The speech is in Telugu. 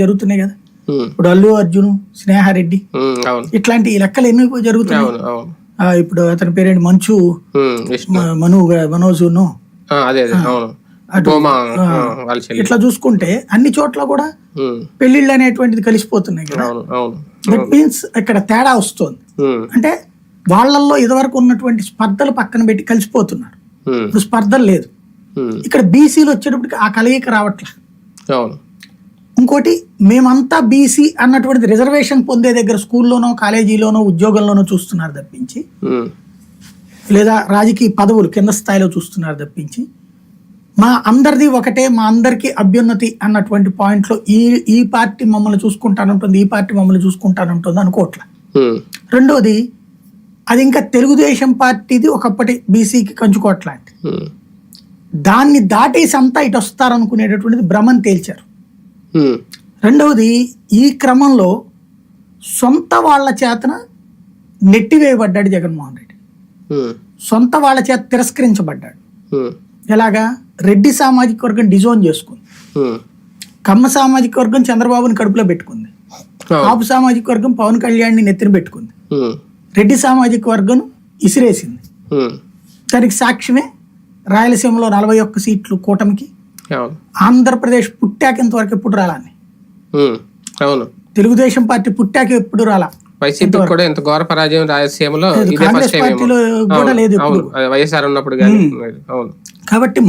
జరుగుతున్నాయి కదా. ఇప్పుడు అల్లు అర్జున్, స్నేహారెడ్డి ఇట్లాంటి లెక్కలు ఎన్ని జరుగుతున్నాయి. ఇప్పుడు అతని పేరేంటి మంచు మనోజ్ ఇట్లా చూసుకుంటే అన్ని చోట్ల కూడా పెళ్లిళ్ళు అనేటువంటిది కలిసిపోతున్నాయి కదా. దట్ మీన్స్ ఇక్కడ తేడా వస్తుంది. అంటే వాళ్ళల్లో ఇదివరకు ఉన్నటువంటి స్పర్ధలు పక్కన పెట్టి కలిసిపోతున్నారు. ఇప్పుడు స్పర్ధలు లేదు. ఇక్కడ బీసీలు వచ్చేటప్పటికి ఆ కలయిక రావట్లే. ఇంకోటి మేమంతా బీసీ అన్నటువంటిది రిజర్వేషన్ పొందే దగ్గర స్కూల్లోనో కాలేజీలోనో ఉద్యోగంలోనో చూస్తున్నారు తప్పించి, లేదా రాజకీయ పదవులు కింద స్థాయిలో చూస్తున్నారు తప్పించి, మా అందరిది ఒకటే, మా అందరికీ అభ్యున్నతి అన్నటువంటి పాయింట్లో ఈ పార్టీ మమ్మల్ని చూసుకుంటానంటుంది, ఈ పార్టీ మమ్మల్ని చూసుకుంటానంటుంది అనుకోవట్లే. రెండోది, అది ఇంకా తెలుగుదేశం పార్టీది ఒకప్పటి బీసీకి కంచుకోవట్లాంటి, దాన్ని దాటేసి అంతా ఇటు వస్తారనుకునేటటువంటిది భ్రమని తేల్చారు. రెండవది, ఈ క్రమంలో సొంత వాళ్ళ చేతన నెట్టివేయబడ్డాడు జగన్మోహన్ రెడ్డి. సొంత వాళ్ళ చేత తిరస్కరించబడ్డాడు. ఎలాగా? రెడ్డి సామాజిక వర్గం డిజోన్ చేసుకుంది, కమ్మ సామాజిక వర్గం చంద్రబాబుని కడుపులో పెట్టుకుంది, కాపు సామాజిక వర్గం పవన్ కళ్యాణ్ని నెత్తిన పెట్టుకుంది, రెడ్డి సామాజిక వర్గం ఇసిరేసింది. దానికి సాక్ష్యమే రాయలసీమలో 41 సీట్లు కూటమికి, ఆంధ్రప్రదేశ్ పుట్టాక ఇంతవరకు ఎప్పుడు రాలని, తెలుగుదేశం పార్టీ పుట్టాక ఎప్పుడు రాలా, కాంగ్రెస్ పార్టీలో కూడా లేదు ఎప్పుడు. వైఎస్ఆర్ ఉన్నప్పుడు. కాబట్టి